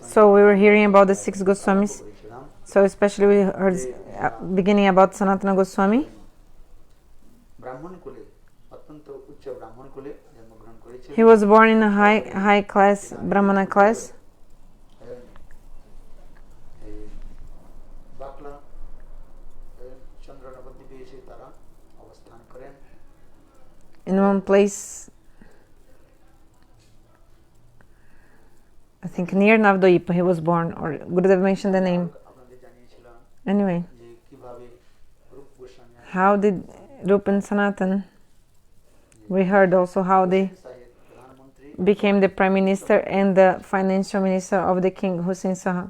So we were hearing about the 6 Goswamis. So especially we heard beginning about Sanatana Goswami. He was born in a high class, Brahmana class. In one place, I think near Navadvipa he was born, or Gurudev mentioned the name. Anyway, how did Rupa and Sanatana, we heard also how they became the Prime Minister and the Financial Minister of the King Hussain Shah.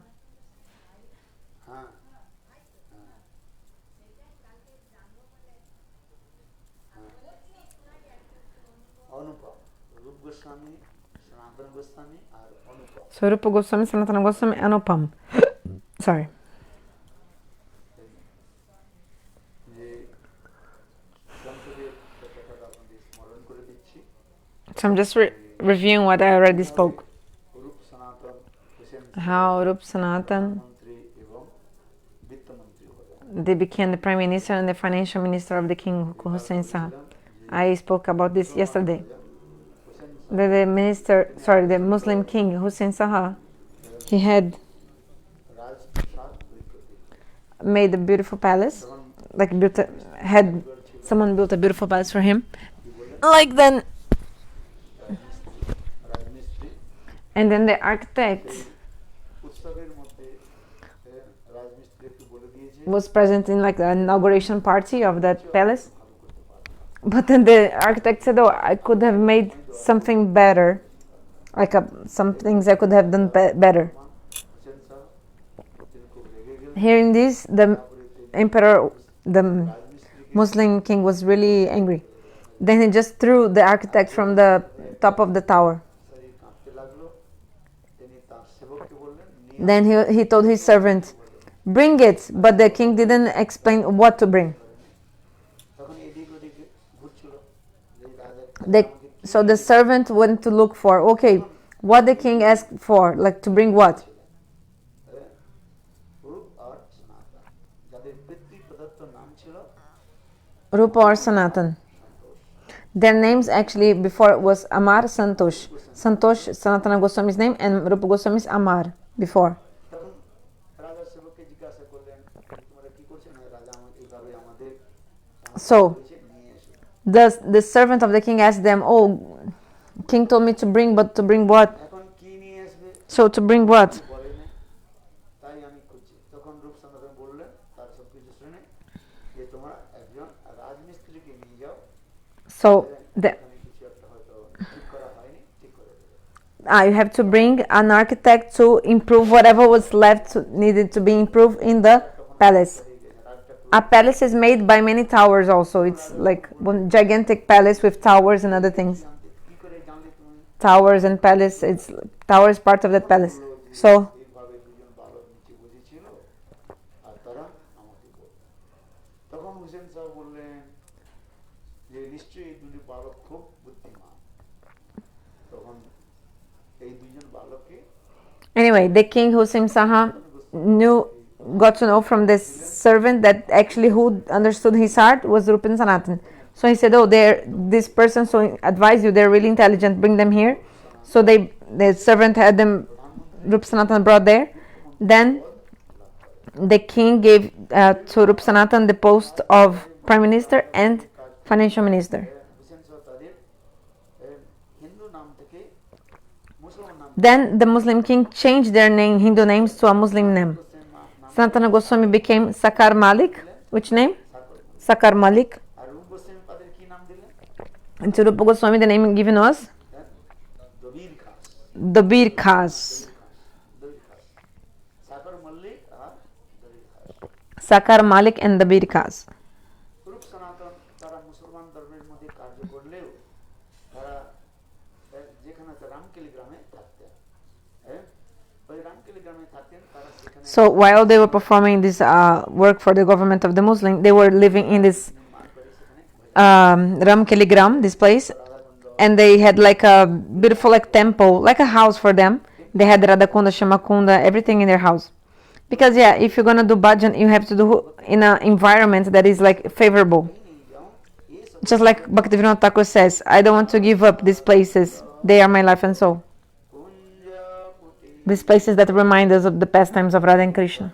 So Rupa Goswami, Sanatana Goswami, Anupama. Sorry. So I'm just reviewing what I already spoke. How Rupa Sanatana, they became the Prime Minister and the Financial Minister of the King Hussain Shah. I spoke about this yesterday. The Muslim king Hussain Shah, he had made a beautiful palace, someone built a beautiful palace for him, and then the architect was present in the inauguration party of that palace. But then the architect said, "Oh, I could have made something better. Some things I could have done better." Hearing this, the emperor, the Muslim king, was really angry. Then he just threw the architect from the top of the tower. Then he told his servant, "Bring it," but the king didn't explain what to bring. So the servant went to look for, what the king asked for, to bring what? Rupa or Sanatana. Their names actually before was Amar, Santosh. Santosh, Sanatana Goswami's name, and Rupa Goswami's Amar before. So the servant of the king asked them, "Oh, king told me to bring, but to bring what?" So to bring what? So you have to bring an architect to improve whatever was needed to be improved in the palace. A palace is made by many towers also. It's like one gigantic palace with towers and other things. Towers and palace, tower is part of that palace. So anyway, the king Hussain Shah got to know from this servant that actually who understood his heart was Rupa and Sanatana. So he said, "Oh, this person, so advise you, they're really intelligent, bring them here." So the servant had them, Rupa Sanatana brought there. Then the king gave to Rupa Sanatana the post of Prime Minister and Financial Minister. Then the Muslim king changed their Hindu names to a Muslim name. Sanatana Goswami became Sakara Mallik. Which name? Sakara Mallik. And to Rupa Goswami the name given was Dhabir Khas. Sakara Mallik and Dhabir Khas. So while they were performing this work for the government of the Muslim, they were living in this Ram Keligram, this place, and they had like a beautiful like temple, like a house for them. They had Radha-Kunda, Shyamakunda, everything in their house. Because yeah, if you're gonna do bhajan, you have to do in an environment that is like favorable. Just like Bhaktivinoda Thakur says, I don't want to give up these places. They are my life and soul. These places that remind us of the pastimes of Radha and Krishna.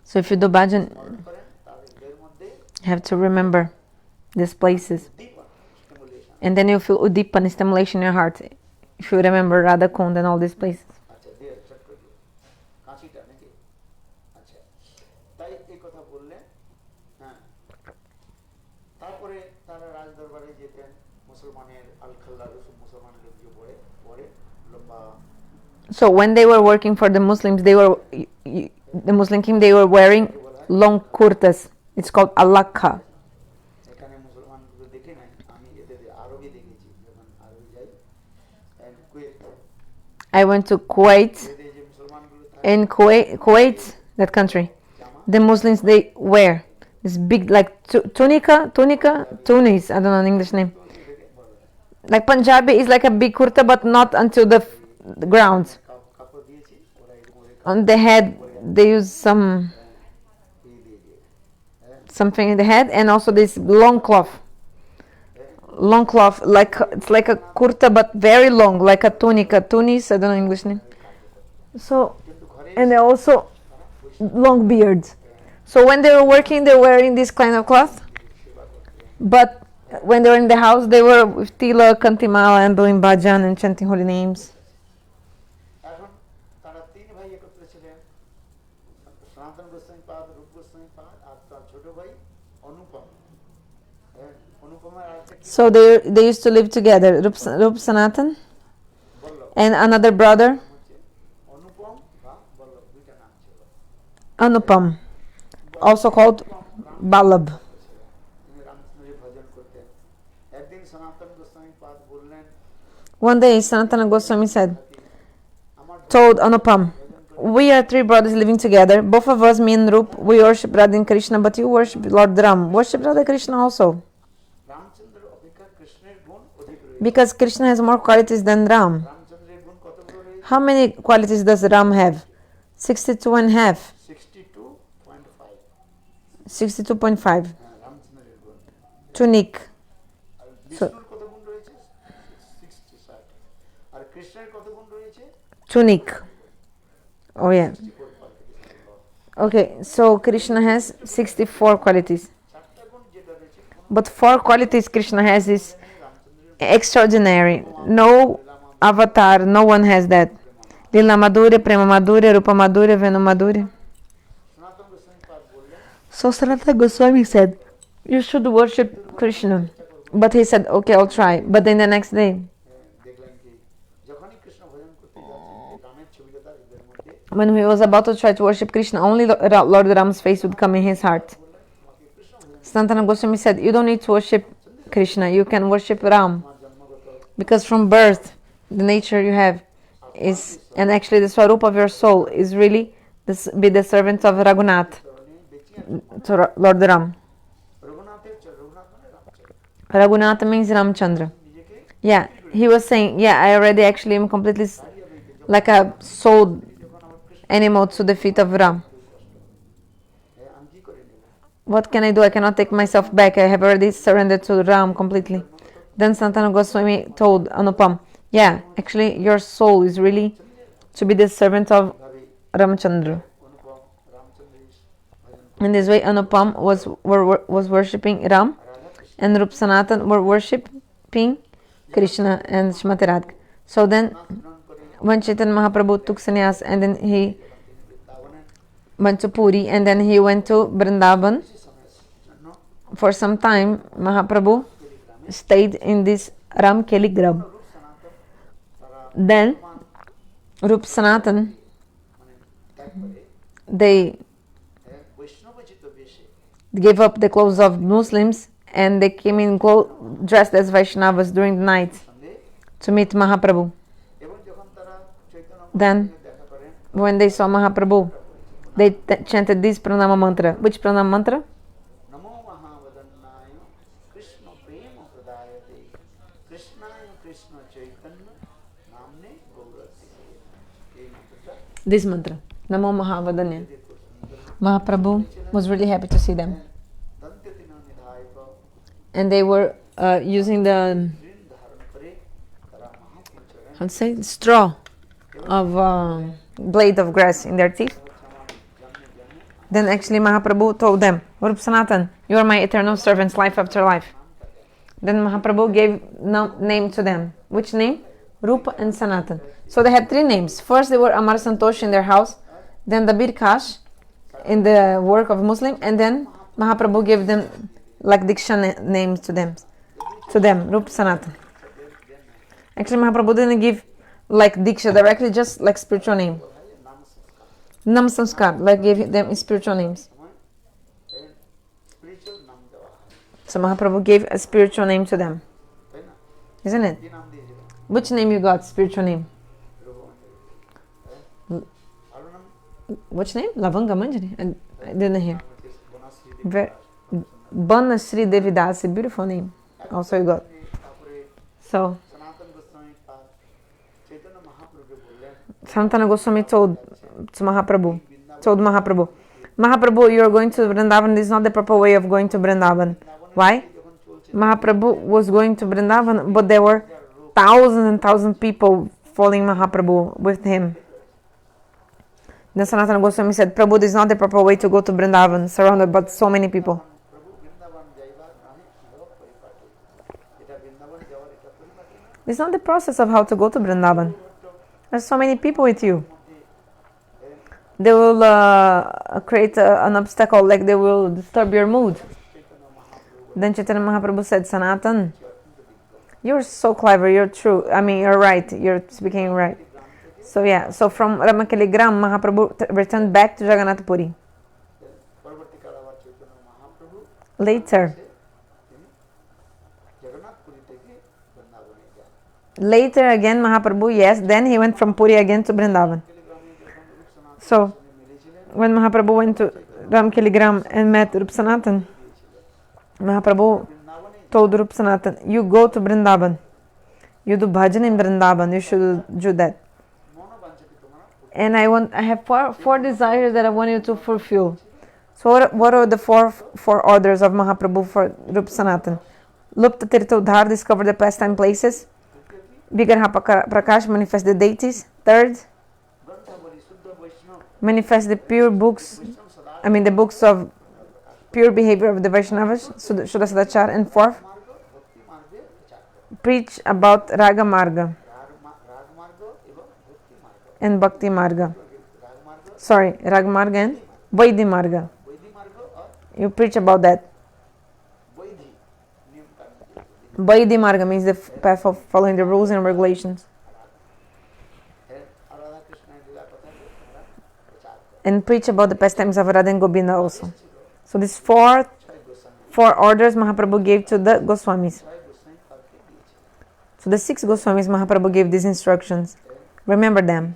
So if you do bhajan, you have to remember these places. And then you feel udipan, stimulation in your heart. If you remember Radha Kund and all these places. So when they were working for the Muslims, the Muslim king, they were wearing long kurtas. It's called alakha. I went to Kuwait. In Kuwait, that country, the Muslims, they wear this big like tunis. I don't know the English name. Like Punjabi is like a big kurta, but not until the ground. On the head, they use something in the head, and also this long cloth, like it's like a kurta but very long, like a tunis. I don't know English name. So, and they also long beards. So when they were working, they were wearing this kind of cloth. But when they were in the house, they were with tila, kantimala, and doing bhajan and chanting holy names. So they used to live together, Rupa Sanatana and another brother, Anupama, also called Balab. One day Sanatana Gosvami told Anupama, we are three brothers living together. Both of us, me and Rup, we worship Radha and Krishna, but you worship Lord Ram. Worship Radha Krishna also. Because Krishna has more qualities than Ram. How many qualities does Ram have? 62 and a half. 62.5. Tunic. So, tunic. Oh yeah. Okay, so Krishna has 64 qualities. But 4 qualities Krishna has is extraordinary. No avatar, no one has that. Lila Madhurya, Prema Madhurya, Rupa Madhurya, Venu Madhurya. So Sanatana Gosvami said, you should worship Krishna. But he said, okay, I'll try. But then the next day, when he was about to try to worship Krishna, only Lord Ram's face would come in his heart. Sanatana Goswami said, you don't need to worship Krishna, you can worship Ram. Because from birth, the nature you have is, and actually the swarup of your soul is really be the servant of Raghunath, to Lord Ram. Raghunath means Ramchandra. Yeah, he was saying, yeah, I already actually am completely like a soul animal to the feet of Ram. What can I do? I cannot take myself back. I have already surrendered to Ram completely. Then Sanatana Goswami told Anupama, yeah, actually your soul is really to be the servant of Ramchandra. In this way, Anupama was worshipping Ram, and Rupa Sanatana were worshipping Krishna and Srimati Radha. So then, when Chaitanya Mahaprabhu took sannyas, and then he went to Puri, and then he went to Vrindavan, for some time, Mahaprabhu stayed in this Ram Keligram. Then, Rupa Sanatana, they gave up the clothes of Muslims and they came in dressed as Vaishnavas during the night to meet Mahaprabhu. Then, when they saw Mahaprabhu, they chanted this pranama mantra. Which pranama mantra? This mantra. Namo Mahavadanya. Mahaprabhu was really happy to see them. And they were using the, how to say, straw of blade of grass in their teeth. Then actually Mahaprabhu told them, Rupa Sanatan, you are my eternal servants, life after life. Then Mahaprabhu gave name to them. Which name? Rupa and Sanatana. So they had three names. First they were Amar and Santosh in their house, then Dhabir Kashi in the work of Muslim, and then Mahaprabhu gave them like Diksha names to them, Rupa Sanatana. Actually Mahaprabhu didn't give like Diksha directly, just like spiritual name. Nam Samskar, like gave them spiritual names. So Mahaprabhu gave a spiritual name to them. Isn't it? Which name you got, spiritual name? Which name? Lavanga Manjari? I didn't hear. Bana Sri Devidasi, beautiful name. Also you got. So, Sanatana Gosvami told Mahaprabhu, Mahaprabhu, you are going to Vrindavan. This is not the proper way of going to Vrindavan. Why? Mahaprabhu was going to Vrindavan, but there were thousands and thousands of people following Mahaprabhu with him. Then Sanatana Goswami said, Prabhu, this is not the proper way to go to Vrindavan, surrounded by so many people. It's not the process of how to go to Vrindavan. There's so many people with you. They will create an obstacle, like they will disturb your mood. Then Chaitanya Mahaprabhu said, Sanatan, you're so clever, you're true. I mean, you're right, you're speaking right. So yeah, so from Ramakaligram, Mahaprabhu returned back to Jagannath Puri. Later again, Mahaprabhu, yes, then he went from Puri again to Vrindavan. So, when Mahaprabhu went to Ramakaligram and met Rupa Sanatan, Mahaprabhu told Rupa Sanatan, you go to Vrindavan. You do bhajan in Vrindavan, you should do that. And I have four desires that I want you to fulfill. So what are the four orders of Mahaprabhu for Rupa Sanatan? Lupta Tirtha Udhar, discover the pastime places. Vigraha Prakash, manifest the deities. Third, manifest the pure books, the books of pure behavior of the Vaishnavas, Shuddha Sadachar. And fourth, preach about raga-marga and bhakti-marga. Sorry, raga-marga and vaidhi-marga. You preach about that. Vaidhi-marga means the path of following the rules and regulations. And preach about the pastimes of Radha and Govinda also. So these four orders Mahaprabhu gave to the Goswamis. So the 6 Goswamis Mahaprabhu gave these instructions. Remember them.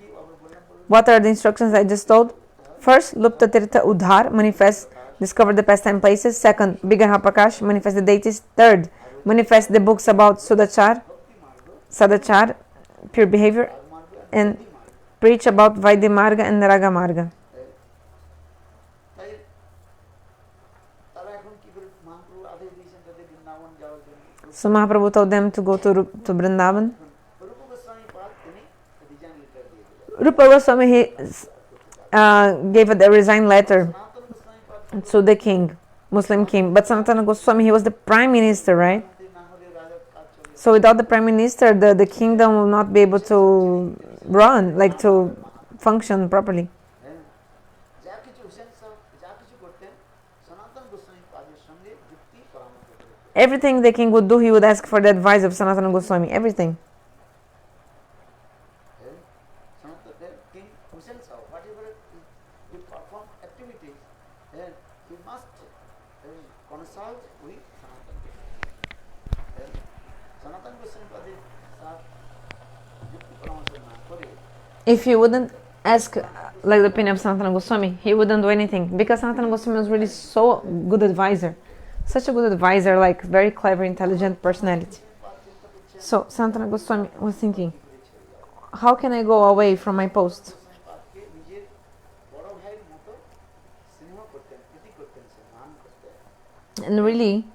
What are the instructions I just told? First, Lupta Tirtha Udhar, manifest, discover the pastime places. Second, Vigraha Prakash, manifest the deities. Third, manifest the books about Sadachar, pure behavior. And preach about vaidhi-marga and raga-marga. So Mahaprabhu told them to go to Vrindavan. Rupa Goswami gave a resigned letter to the king, Muslim king. But Sanatana Goswami, he was the prime minister, right? So without the prime minister, the kingdom will not be able to run, like to function properly. Everything the king would do, he would ask for the advice of Sanatana Goswami. Everything. if he wouldn't ask like the opinion of Sanatana Goswami, he wouldn't do anything, because Sanatana Goswami was really so good advisor, such a good advisor, like very clever, intelligent personality. So Sanatana Goswami was thinking, how can I go away from my post? And really,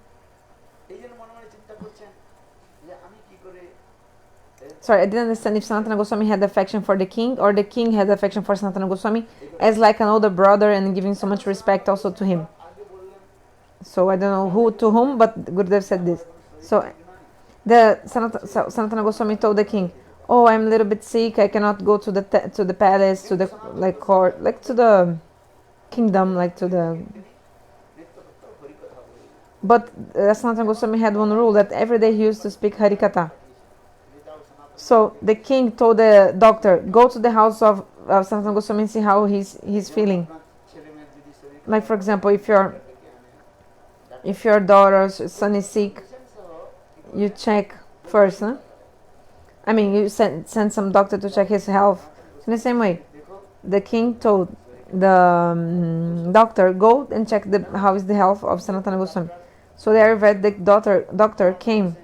sorry, I didn't understand if Sanatana Goswami had affection for the king, or the king had affection for Sanatana Goswami as like an older brother and giving so much respect also to him. So I don't know who to whom, but Gurudev said this. So the Sanatana Goswami told the king, "Oh, I'm a little bit sick. I cannot go to the palace, to the like court, like to the kingdom, like to the." But Sanatana Goswami had one rule, that every day he used to speak Harikatha. So the king told the doctor, go to the house of Sanatana Goswami and see how he's feeling. Like for example, if your daughter's son is sick, you check first, huh? I mean, you send some doctor to check his health. In the same way, the king told the doctor, go and check how is the health of Sanatana Goswami. So the Ayurvedic doctor came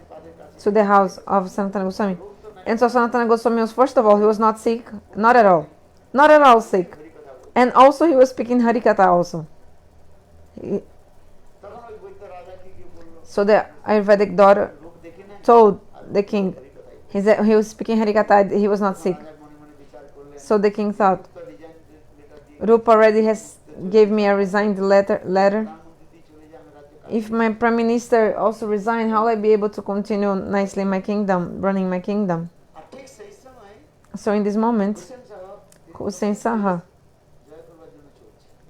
to the house of Sanatana Goswami. And so Sanatana Goswami was, first of all, he was not sick, not at all sick. And also he was speaking Harikatha also. So the Ayurvedic doctor told the king, he was speaking Harikatha, he was not sick. So the king thought, Rupa already gave me a resigned letter. If my prime minister also resigned, how will I be able to continue nicely my kingdom, running my kingdom? So in this moment, Hussain Shah,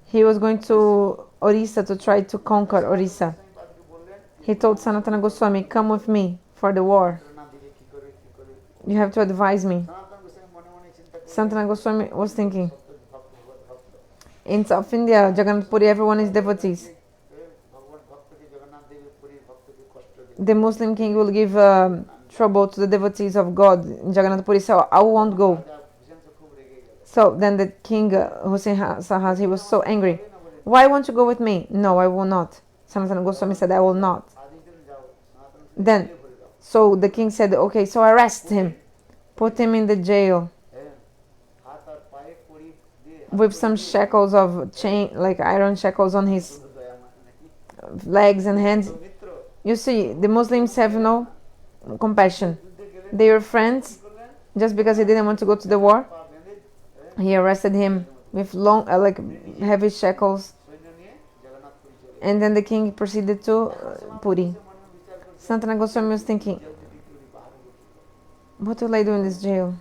he was going to Orissa to try to conquer Orissa. He told Sanatana Goswami, come with me for the war. You have to advise me. Sanatana Goswami was thinking, in South India, Jagannath Puri, everyone is devotees. The Muslim king will give trouble to the devotees of God in Jagannath Puri, so I won't go. So then the king, Hussain Shah, he was so angry. Why won't you go with me? No, I will not. Sanatana Goswami said, I will not. Then, so the king said, okay, so arrest him. Put him in the jail. With some shackles of chain, like iron shackles on his legs and hands. You see, the Muslims have no compassion. They were friends. Just because he didn't want to go to the war, he arrested him with long, like heavy shackles. And then the king proceeded to Puri. Sanatana Goswami was thinking, what will I do in this jail?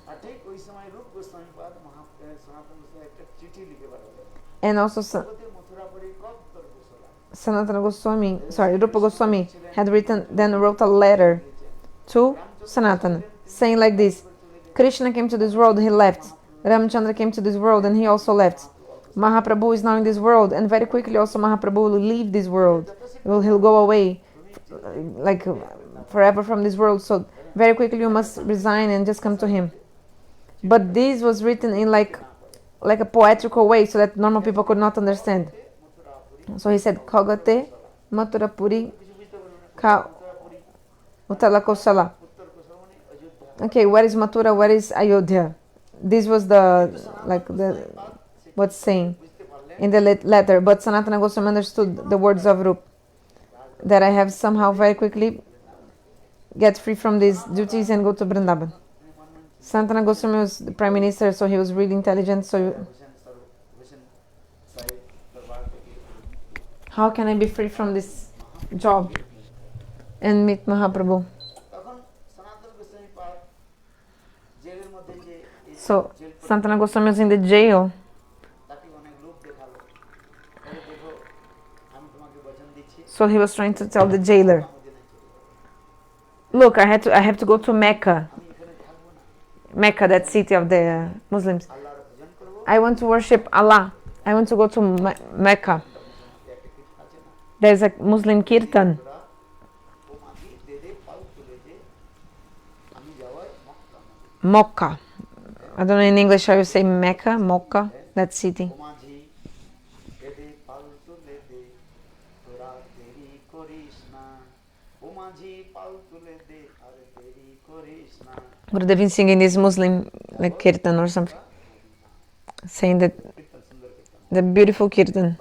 And also Sanatana Goswami, Rupa Goswami wrote a letter to Sanatana, saying like this, Krishna came to this world, he left. Ramchandra came to this world and he also left. Mahaprabhu is now in this world, and very quickly also Mahaprabhu will leave this world. He'll go away, like forever from this world. So very quickly you must resign and just come to him. But this was written in like a poetical way, so that normal people could not understand. So he said, Kagate Mathura Puri Ka Uttala Kosala. Okay, where is Mathura? Where is Ayodhya? This was what's saying in the letter. But Sanatana Goswami understood the words of Rup, that I have somehow very quickly get free from these duties and go to Vrindavan. Sanatana Goswami was the prime minister, so he was really intelligent. So how can I be free from this job and meet Mahaprabhu? So Sanatana Goswami was in the jail. So he was trying to tell the jailer, look, I have to go to Mecca, that city of the Muslims. I want to worship Allah. I want to go to Mecca. There's a Muslim kirtan. Mocha. I don't know in English how you say Mecca, Mocha, that city. But they've been singing this Muslim like kirtan or something, saying that the beautiful kirtan.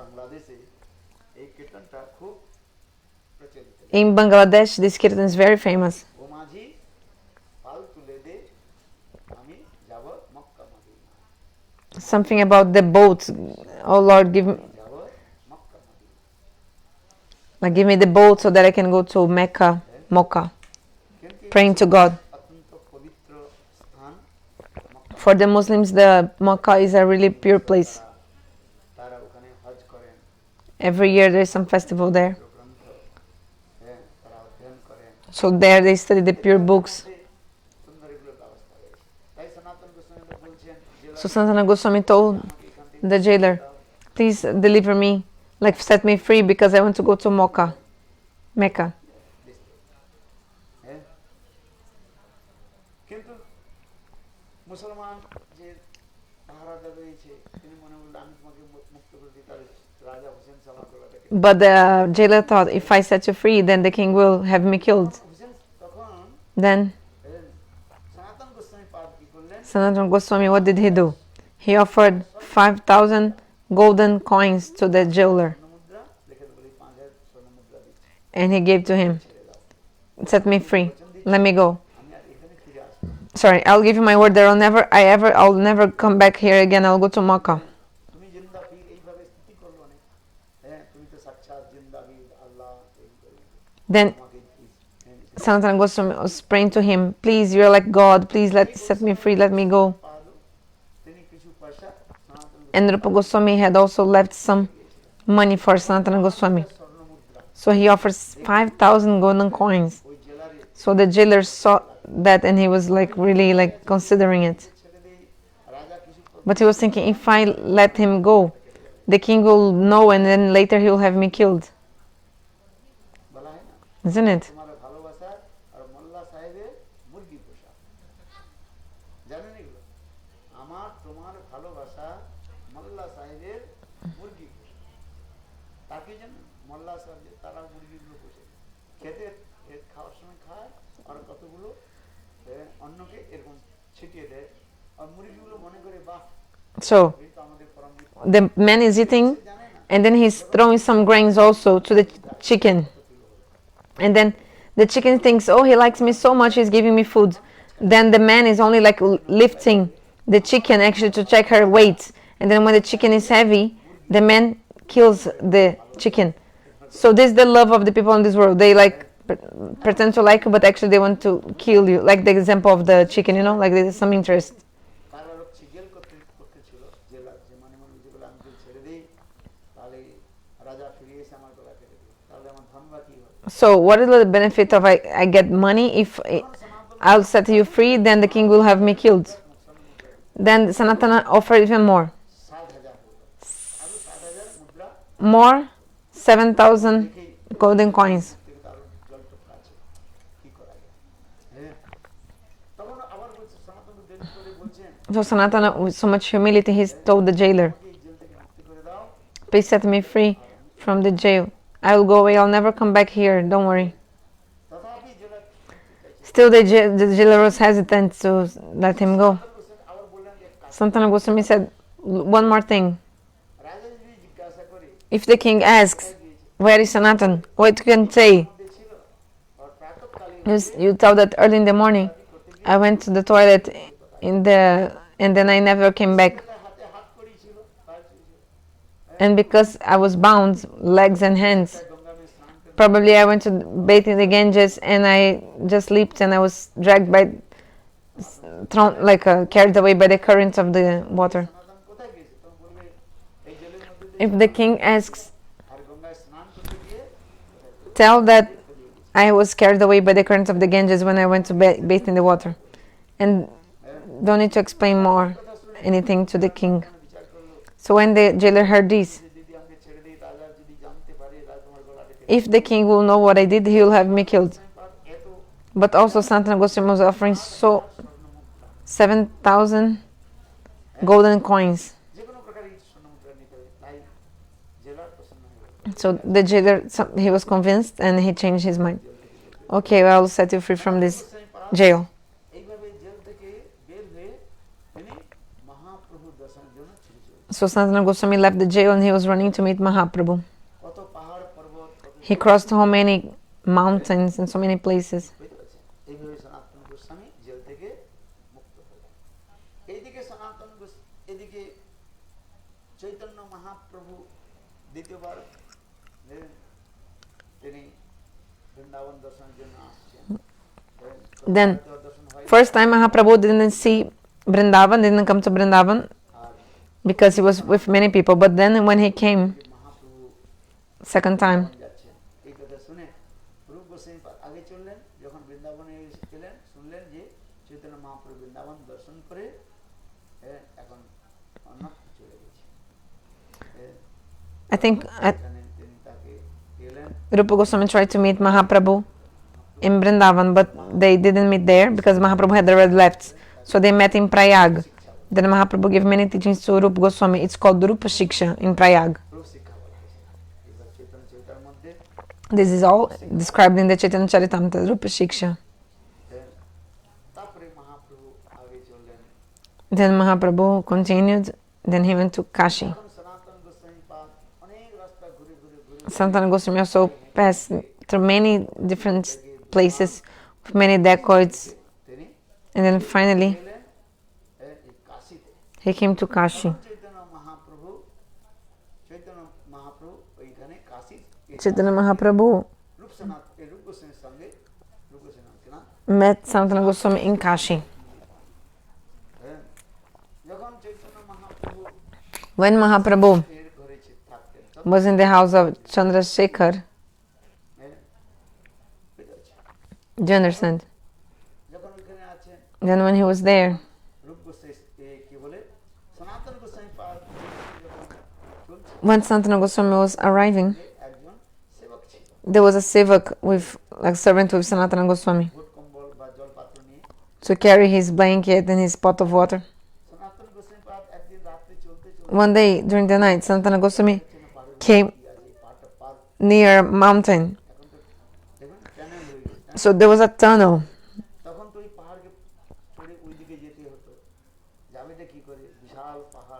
In Bangladesh, this kirtan is very famous. Something about the boat. Oh Lord, give me the boat so that I can go to Mecca, Mocha, praying to God. For the Muslims, the Mecca is a really pure place. Every year there is some festival there. So there they study the pure books. So Sanatana Gosvami told the jailer, please deliver me, like set me free because I want to go to Mecca. But the jailer thought, if I set you free, then the king will have me killed. Then Sanatana Goswami, what did he do? He offered 5,000 golden coins to the jailer. And he gave to him, set me free, let me go. Sorry, I'll give you my word that I'll never come back here again. I'll go to Makkah. Then Sanatana Goswami was praying to him, please, you're like God, please set me free, let me go. And Rupa Goswami had also left some money for Sanatana Goswami. So he offers 5,000 golden coins. So the jailer saw that and he was really considering it. But he was thinking, if I let him go, the king will know and then later he will have me killed. Isn't it? So the man is eating and then he's throwing some grains also to the chicken. And then the chicken thinks, oh, he likes me so much, he's giving me food. Then the man is only lifting the chicken actually to check her weight. And then when the chicken is heavy, the man kills the chicken. So this is the love of the people in this world. They pretend to like you, but actually they want to kill you. Like the example of the chicken, like there's some interest. So what is the benefit of I get money if I'll set you free, then the king will have me killed? Then Sanatana offered even more. 7,000 golden coins. So Sanatana, with so much humility, he told the jailer, please set me free from the jail. I will go away, I'll never come back here, don't worry. Still the jailer was hesitant to let him go. Sanatana Goswami said, one more thing. If the king asks, where is Sanatan? What you can say? You tell that early in the morning, I went to the toilet and then I never came back. And because I was bound, legs and hands, probably I went to bathe in the Ganges and I just leaped and I was dragged carried away by the current of the water. If the king asks, tell that I was carried away by the current of the Ganges when I went to bathe in the water. And don't need to explain more anything to the king. So when the jailer heard this, if the king will know what I did, he will have me killed. But also Sanatana Goswami was offering 7,000 golden coins. So the jailer, he was convinced and he changed his mind. Okay, well, I'll set you free from this jail. So Sanatana Goswami left the jail and he was running to meet Mahaprabhu. He crossed so many mountains and so many places. Then, first time Mahaprabhu didn't see Vrindavan, didn't come to Vrindavan because he was with many people. But then when he came, second time, I think Rupa Goswami tried to meet Mahaprabhu in Vrindavan, but they didn't meet there because Mahaprabhu had already left. So they met in Prayag. Then Mahaprabhu gave many teachings to Rupa Goswami. It's called Rupa Shiksha in Prayag. This is all described in the Chaitanya Charitamrita, Rupa Shiksha. Then Mahaprabhu continued. Then he went to Kashi. Sanatana Goswami also passed through many different places with many dacoits, and then finally he came to Kashi. Chaitanya Mahaprabhu met Sanatana Goswami in Kashi. When Mahaprabhu was in the house of Chandrasekhar, do you understand? Then when he was there, when Sanatana Goswami was arriving, there was a sevak with, like servant with Sanatana Goswami to carry his blanket and his pot of water. One day during the night, Sanatana Goswami came near a mountain. So there was a tunnel.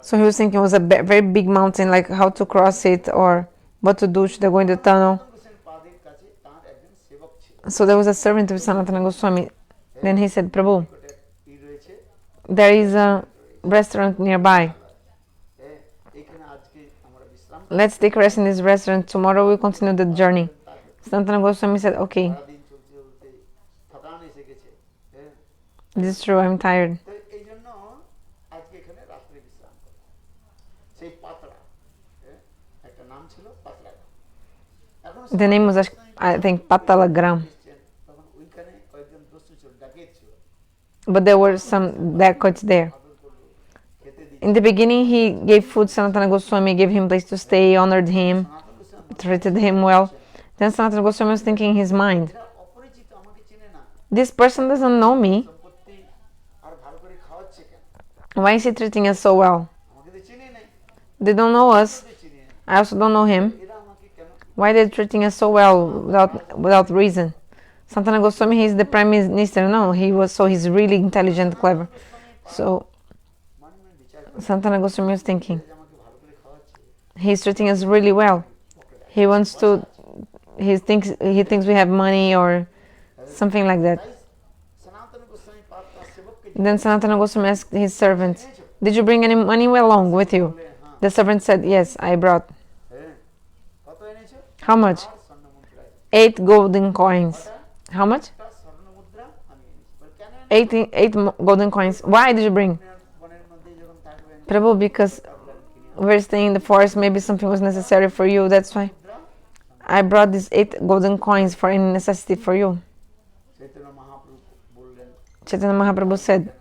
So he was thinking it was a very big mountain, like how to cross it or what to do, should I go in the tunnel? So there was a servant of Sanatana Goswami. Then he said, Prabhu, there is a restaurant nearby. Let's take rest in this restaurant. Tomorrow we'll continue the journey. Sanatana Goswami said, okay. This is true, I'm tired. The name was, I think, Patalagram. But there were some dacoits there. In the beginning, he gave food to Sanatana Goswami, gave him a place to stay, honored him, treated him well. Then Sanatana Goswami was thinking in his mind, this person doesn't know me. Why is he treating us so well? They don't know us. I also don't know him. Why are they treating us so well without reason? Sanatana Goswami, he's the prime minister. No, he's really intelligent, clever. So Sanatana Goswami was thinking, he's treating us really well. He thinks we have money or something like that. Then Sanatana Goswami asked his servant, did you bring any money along with you? The servant said, yes, I brought. How much? 8 golden coins. How much? 8 golden coins. Why did you bring? Prabhu, because we're staying in the forest, maybe something was necessary for you, that's why. I brought these 8 golden coins for any necessity for you. Chaitanya Mahaprabhu said,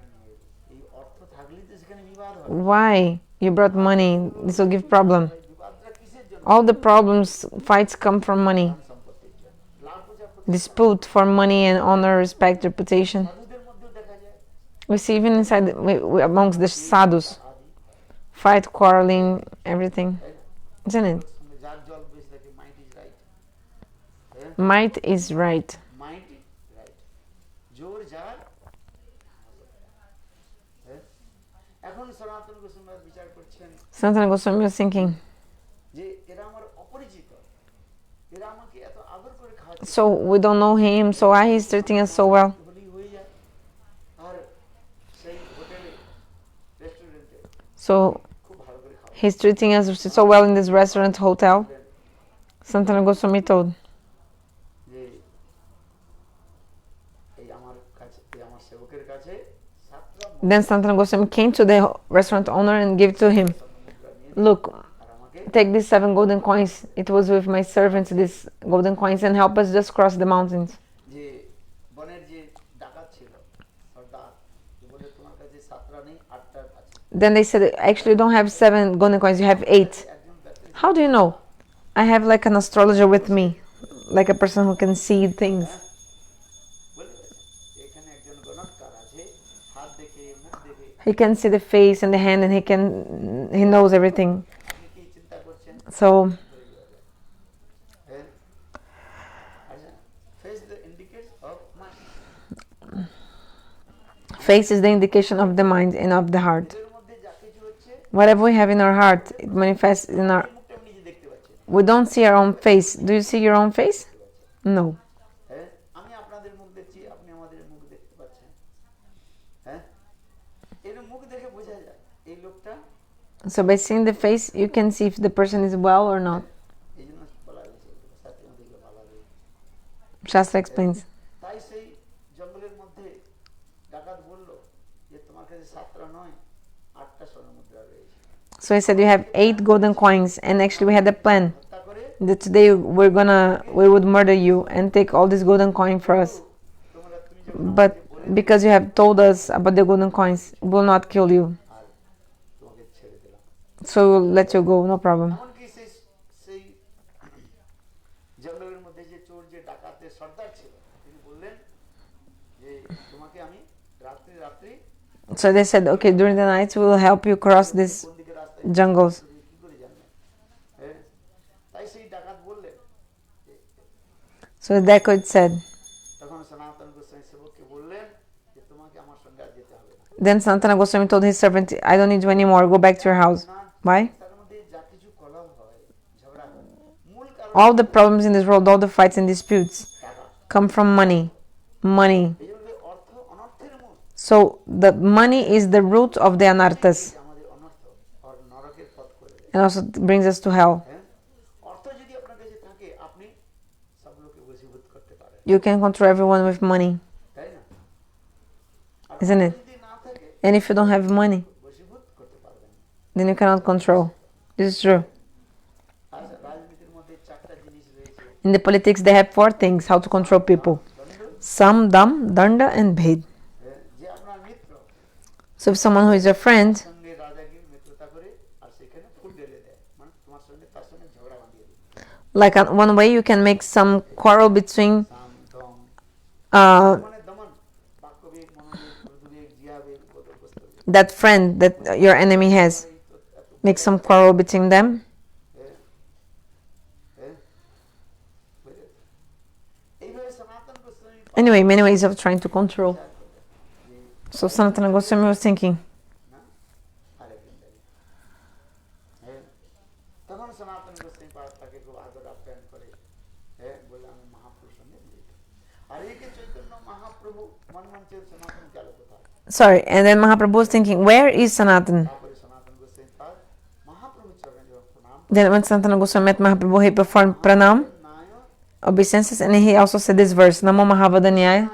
why you brought money? This will give problem. All the problems, fights come from money. Dispute for money and honor, respect, reputation. We see even inside, amongst the sadhus. fight, quarreling, everything. Isn't it? Might is right. Sanatana Goswami was thinking, so we don't know him, so why he's treating us so well? So he's treating us so well in this restaurant, hotel. Sanatana Goswami told. Then Sanatana Goswami came to the restaurant owner and gave it to him. Look, take these 7 golden coins. It was with my servants, these golden coins, and help us just cross the mountains. Then they said, actually you don't have 7 golden coins, you have 8. How do you know? I have like an astrologer with me, like a person who can see things. He can see the face and the hand, and he knows everything. So face is the indication of the mind and of the heart. Whatever we have in our heart, it manifests in our... We don't see our own face. Do you see your own face? No. So by seeing the face, you can see if the person is well or not. Shastra explains. So he said, you have 8 golden coins, and actually we had a plan that today we would murder you and take all this golden coin for us. But because you have told us about the golden coins, we will not kill you. So we'll let you go, no problem. So they said, okay, during the night we will help you cross these jungles. So the dacoit said. Then Sanatana Goswami told his servant, I don't need you anymore, go back to your house. Why? All the problems in this world, all the fights and disputes come from money. Money. So the money is the root of the anarthas. And also brings us to hell. You can control everyone with money. Isn't it? And if you don't have money, then you cannot control. This is true. In the politics, they have 4 things how to control people. Sam, dam, danda, and bheda. So if someone who is your friend, like one way you can make some quarrel between that friend that your enemy has. Make some quarrel between them. Anyway, many ways of trying to control. So Sanatana Goswami was thinking. Sorry, and then Mahaprabhu was thinking, where is Sanatan? Then when Sanatana Goswami met Mahaprabhu, he performed pranam, obeisances, and he also said this verse, Namo Mahavadanyaya.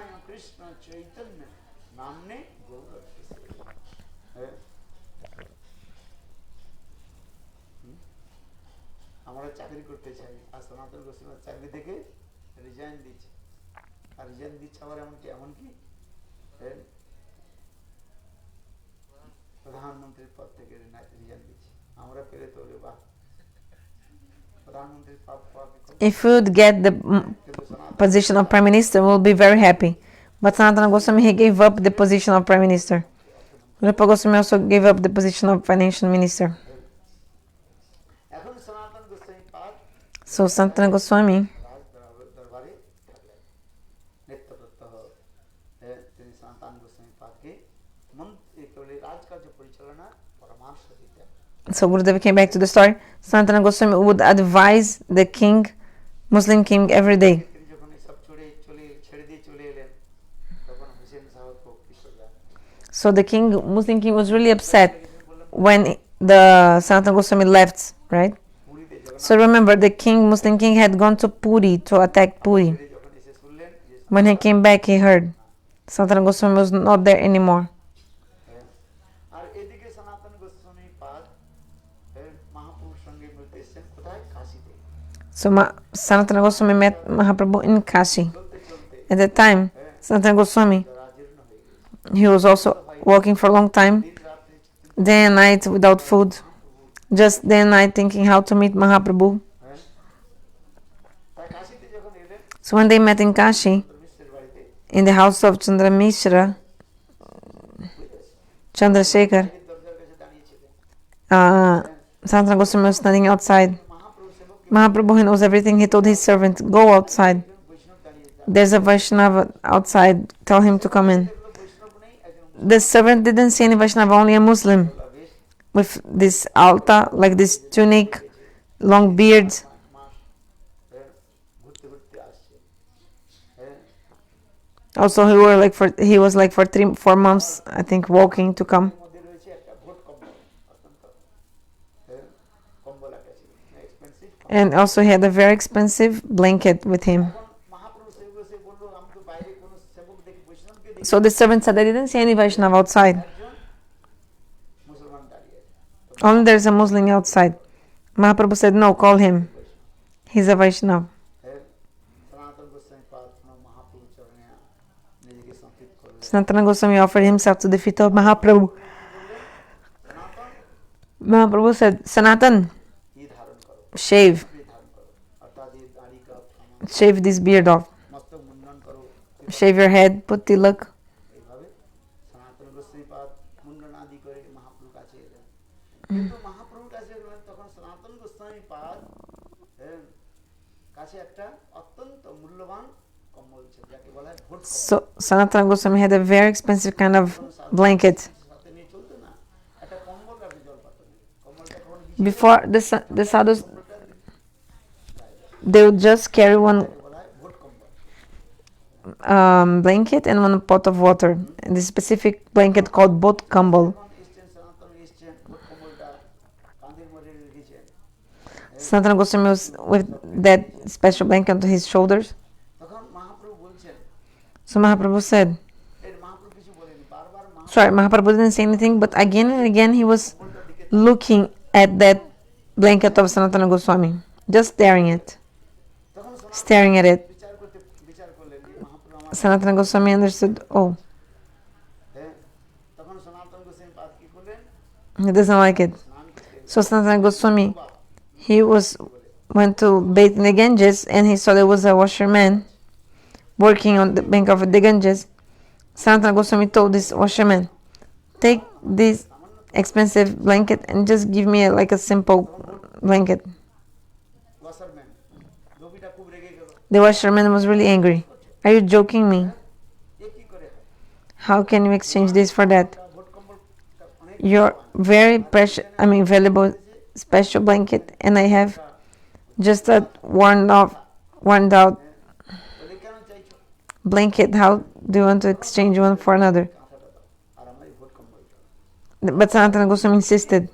If we would get the position of Prime Minister, we'll be very happy. But Sanatana Goswami, he gave up the position of Prime Minister. Rupa Goswami also gave up the position of financial minister. So Sanatana Goswami so Gurudev came back to the story. Sanatana Goswami would advise the king, Muslim king, every day. So the king, Muslim king, was really upset when the Sanatana Goswami left, right? So remember, the king, Muslim king, had gone to Puri to attack Puri. When he came back, he heard Sanatana Goswami was not there anymore. So Sanatana Goswami met Mahaprabhu in Kashi. At that time, Sanatana Goswami, he was also walking for a long time, day and night without food, just day and night thinking how to meet Mahaprabhu. So when they met in Kashi, in the house of Chandra Mishra, Chandrasekhar, Sanatana Goswami was standing outside. Mahaprabhu, he knows everything. He told his servant, go outside. There's a Vaishnava outside. Tell him to come in. The servant didn't see any Vaishnava, only a Muslim with this alta, like this tunic, long beard. Also, he was like for 3-4 months, I think, walking to come. And also, he had a very expensive blanket with him. So the servant said, I didn't see any Vaishnava outside. Only there's a Muslim outside. Mahaprabhu said, no, call him. He's a Vaishnava. Sanatana Goswami offered himself to the feet of Mahaprabhu. Mahaprabhu said, Sanatan, shave this beard off. Shave your head, put tilak. So Sanatana Goswami had a very expensive kind of blanket. Before the sadhus, they would just carry one blanket and one pot of water. And this specific blanket called Bodh Kambal. Sanatana Goswami was with that special blanket on his shoulders. So Mahaprabhu said, Mahaprabhu didn't say anything, but again and again he was looking at that blanket of Sanatana Goswami, just staring at it. Sanatana Goswami understood, oh, he doesn't like it. So Sanatana Goswami, he went to bathe in the Ganges, and he saw there was a washerman working on the bank of the Ganges. Sanatana Goswami told this washerman, take this expensive blanket and just give me a simple blanket. The washerman was really angry. Are you joking me? How can you exchange this for that? Your very precious, valuable special blanket, and I have just a worn out blanket. How do you want to exchange one for another? But Sanatana Goswami insisted.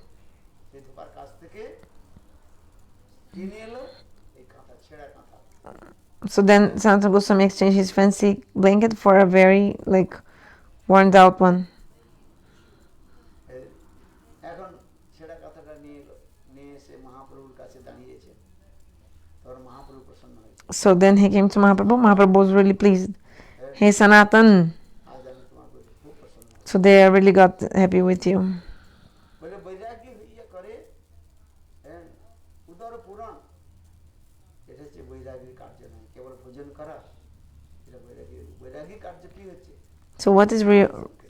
So then Sanatana Goswami exchanged his fancy blanket for a very worn out one. So then he came to Mahaprabhu. Mahaprabhu was really pleased. Hey Sanatan, so they really got happy with you. So what is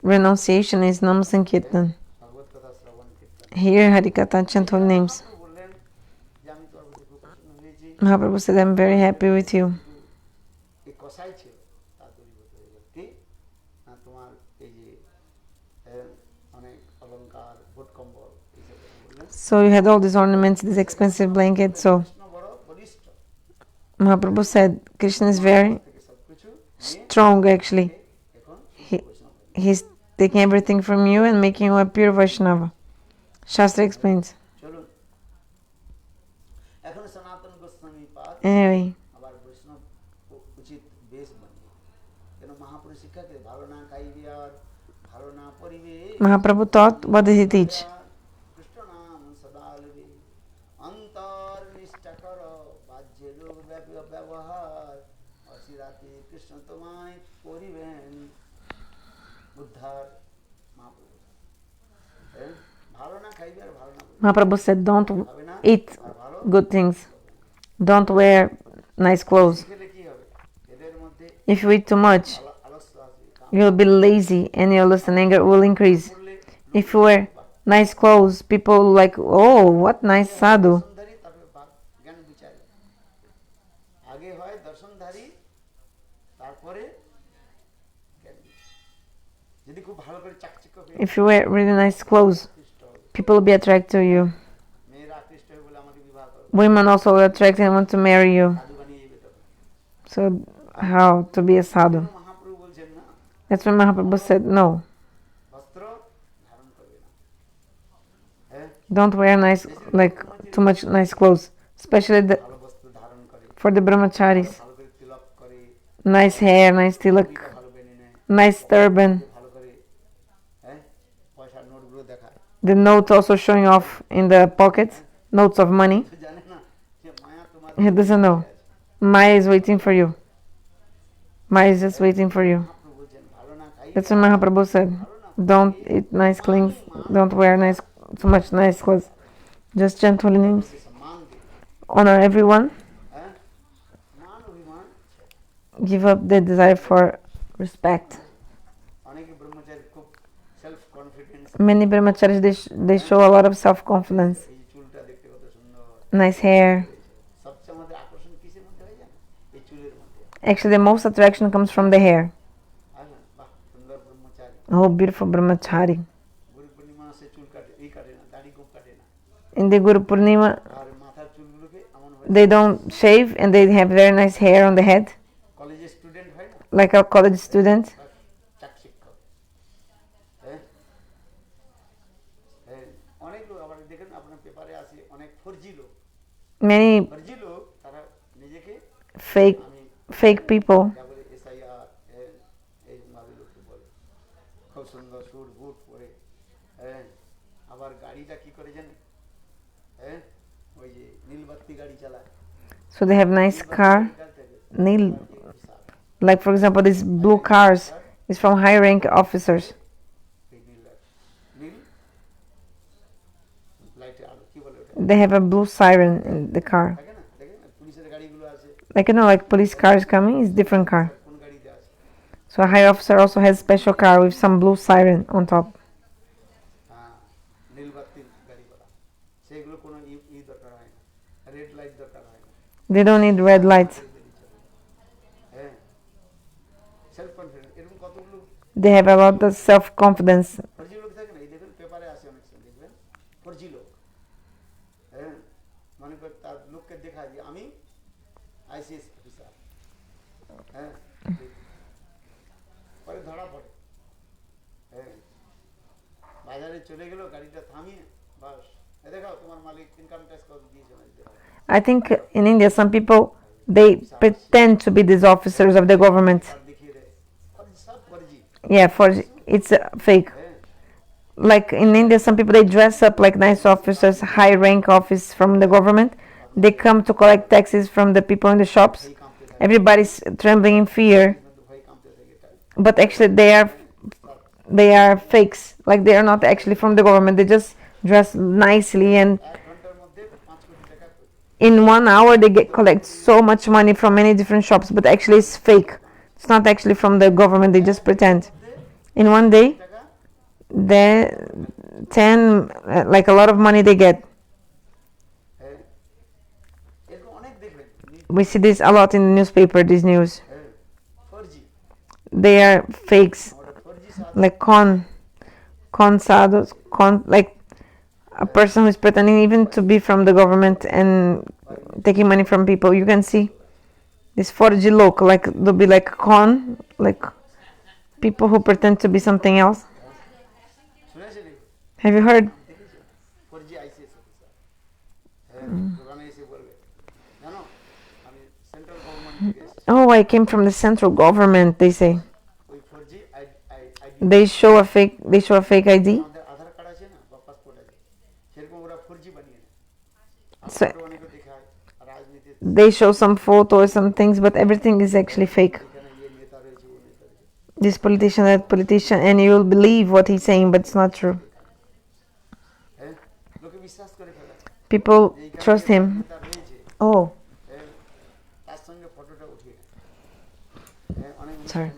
renunciation is Nam Sankirtan. Here Harikatha chant holy names. Mahaprabhu said, I'm very happy with you. So you had all these ornaments, this expensive blanket. So Mahaprabhu said, Krishna is very strong actually. He's taking everything from you and making you a pure Vaishnava. Shastra explains. Anyway, Mahaprabhu taught, what did he teach? Mahaprabhu said, don't eat good things. Don't wear nice clothes. If you eat too much, you'll be lazy and your lust and anger will increase. If you wear nice clothes, people will like, oh, what nice sadhu. If you wear really nice clothes, people will be attracted to you. Women also will attract and want to marry you. So how to be a sadhu? That's when Mahaprabhu said, no. Don't wear nice, like too much nice clothes, especially for the brahmacharis. Nice hair, nice tilak, nice turban. The notes also showing off in the pockets, notes of money. He doesn't know. Maya is waiting for you. Maya is just waiting for you. That's what Mahaprabhu said. Don't eat nice things. Don't wear too much nice clothes. Just chant holy names. Honor everyone. Give up the desire for respect. Many brahmacharis, they show a lot of self-confidence. Nice hair. Actually, the most attraction comes from the hair. Oh, beautiful brahmachari. In the Guru Purnima, they don't shave and they have very nice hair on the head. Like a college student. Many fake people. So they have nice car. Like for example, these blue cars is from high rank officers. They have a blue siren in the car. Like like police cars coming, it's different car. So a high officer also has special car with some blue siren on top. They don't need red lights. They have a lot of self-confidence. I think in India some people, they pretend to be these officers of the government. Yeah, it's fake. Like in India, some people, they dress up like nice officers, high rank office from the government. They come to collect taxes from the people in the shops. Everybody's trembling in fear. But actually they are fakes. Like they are not actually from the government. They just dress nicely, and in 1 hour they collect so much money from many different shops, but actually it's fake. It's not actually from the government, they just pretend. In one day, they 10 like a lot of money they get. We see this a lot in the newspaper, this news. They are fakes, like sadhus, like a person who is pretending even to be from the government and taking money from people. You can see this 4G look, like they'll be like like people who pretend to be something else. Have you heard? Oh, I came from the central government, they say. They show a fake ID. So they show some photos, some things, but everything is actually fake. This politician, that politician, and you'll believe what he's saying, but it's not true. People trust him. Oh. Sorry.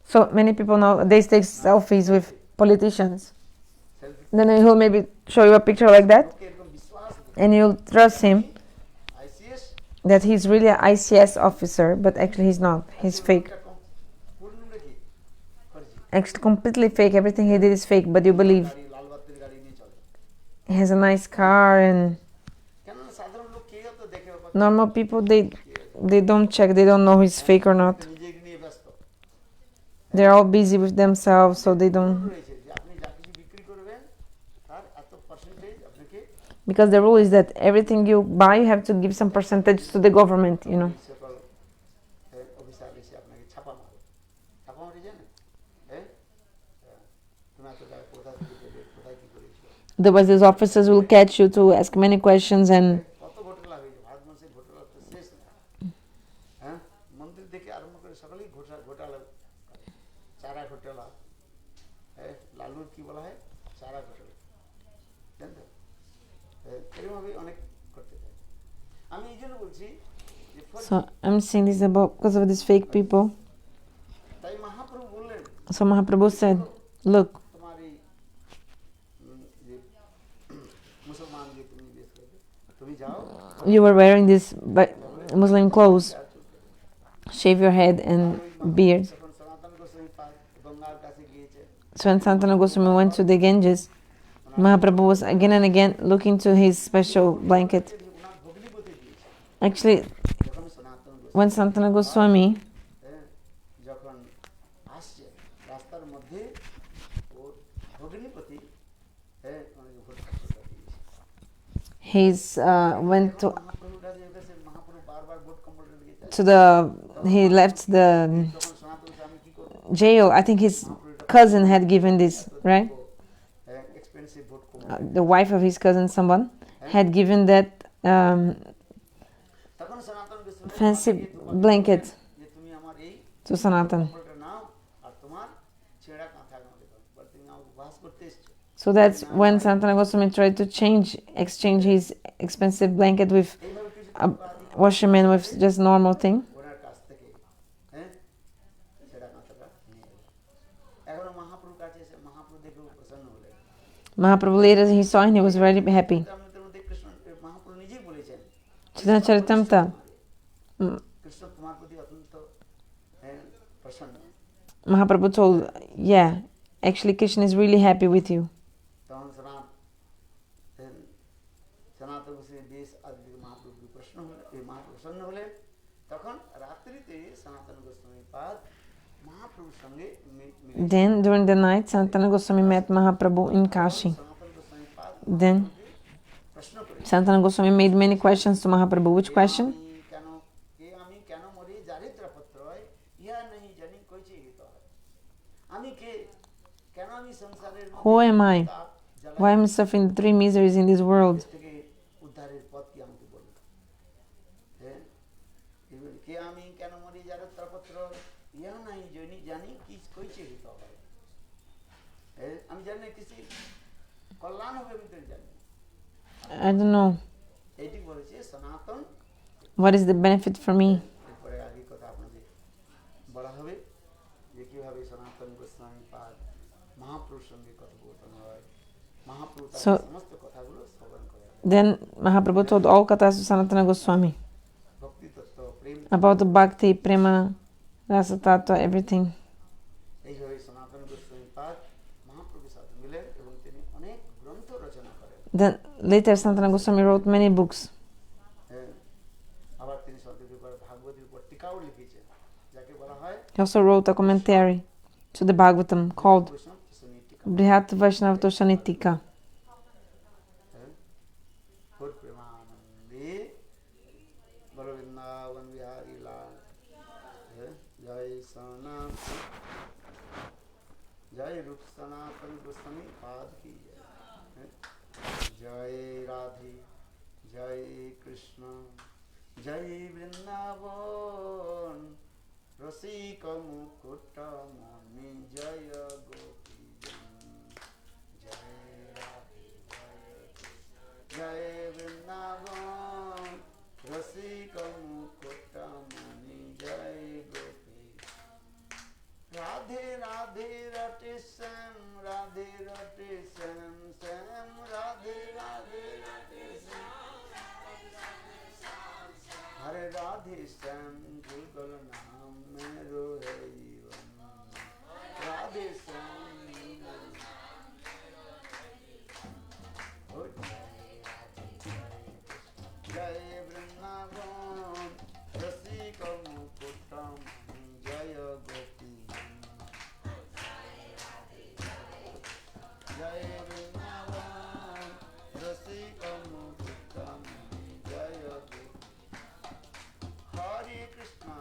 So many people nowadays take selfies with politicians. Then he'll maybe show you a picture like that, and you'll trust him that he's really an ICS officer, but actually he's not. He's fake. Actually, completely fake. Everything he did is fake, but you believe. He has a nice car, and normal people, they don't check. They don't know he's fake or not. They're all busy with themselves, so they don't. Because the rule is that everything you buy, you have to give some percentage to the government, you know. Otherwise, these officers will catch you to ask many questions and. So I'm saying this about because of these fake people. So Mahaprabhu said, look, you were wearing this Muslim clothes, shave your head and beard. So when Sanatana Gosvami went to the Ganges, Mahaprabhu was again and again looking to his special blanket. Actually, when Sanatana Gosvami went he left the jail. I think his cousin had given this, right? The wife of his cousin, someone, had given that fancy blanket to Sanatan. So that's when Sanatana Goswami tried to exchange his expensive blanket with a washerman with just normal thing. Mahaprabhu later he saw and he was very happy. Chaitanya Charitamrita. Mahaprabhu told, yeah, actually Krishna is really happy with you. Then during the night, Sanatana Goswami met Mahaprabhu in Kashi. Then Sanatana Goswami made many questions to Mahaprabhu. Which question? Who am I? Why am I suffering three miseries in this world? I don't know. What is the benefit for me? So then Mahaprabhu told all kathas to Sanatana Goswami about the bhakti, prema, rasa tattva, everything. Then later Sanatana Goswami wrote many books. He also wrote a commentary to the Bhagavatam called Brihat Vaishnava Tika. Jai Rupa Sanatana Gosvami Pad ki Jai Radhe Jai Krishna Jai Vrindavan Rasika Mukutta Mani Jaya Gopi Jai Radhe Jai Vrindavan Rasika Mukutta Mani Jai Gopi Radhe Radhe Rati Sam Radhe Rati Sam Sam Radhe Radhe Rati Sam Hare Radhe Sam Jugal Naam Mero Hai Radhe Sam Jai Vrindavan Rasika Mukutta Jaya Gopi Jai Vrindavan Rasika Mukutta Jaya Gopi Hare Krishna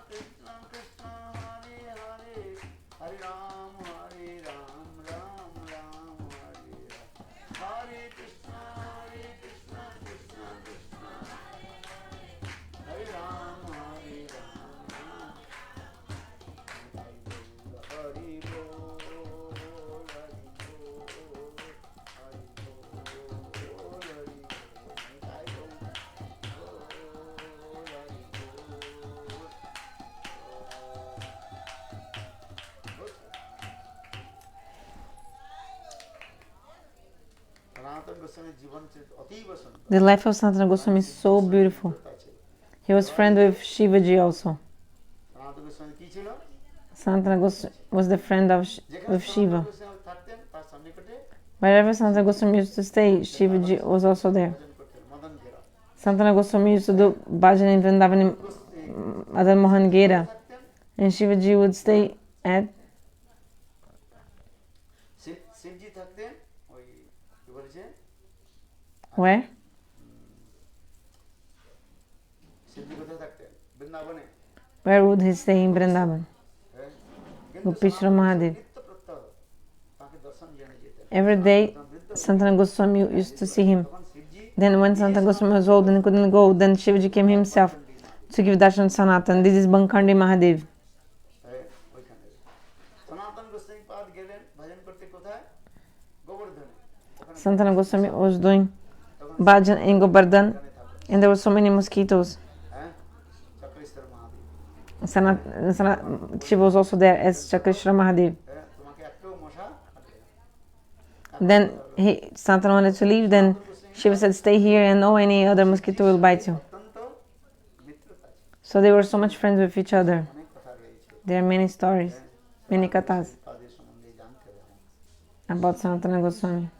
Krishna Krishna Hare Hare Hare Ram Ram Ram Hare Hare Krishna Krishna Krishna Hare Ram Ram Hare Bol The life of Sanatana Goswami is so beautiful. He was friend with Shivaji also. Sanatana Goswami was the friend of with Shiva. Wherever Sanatana Goswami used to stay, Shivaji was also there. Sanatana Goswami used to do bhajan in Vrindavan in Madan Mohan Gera, and Shivaji would stay at where? Where would he stay in Vrindavan? Gopishra Mahadev. Every day, Sanatana Goswami used to see him. Then when Sanatana Goswami was old and couldn't go, then Shivaji came himself to give darshan to Sanatana. This is Bankandi Mahadev. Sanatana Goswami was doing bhajan in Govardhan, and there were so many mosquitoes. Shiva was also there as Chakrishra Mahadev. Then Sanatana wanted to leave, then Shiva said, stay here and no any other mosquito will bite you. So they were so much friends with each other. There are many stories, many kathas about Sanatana Goswami.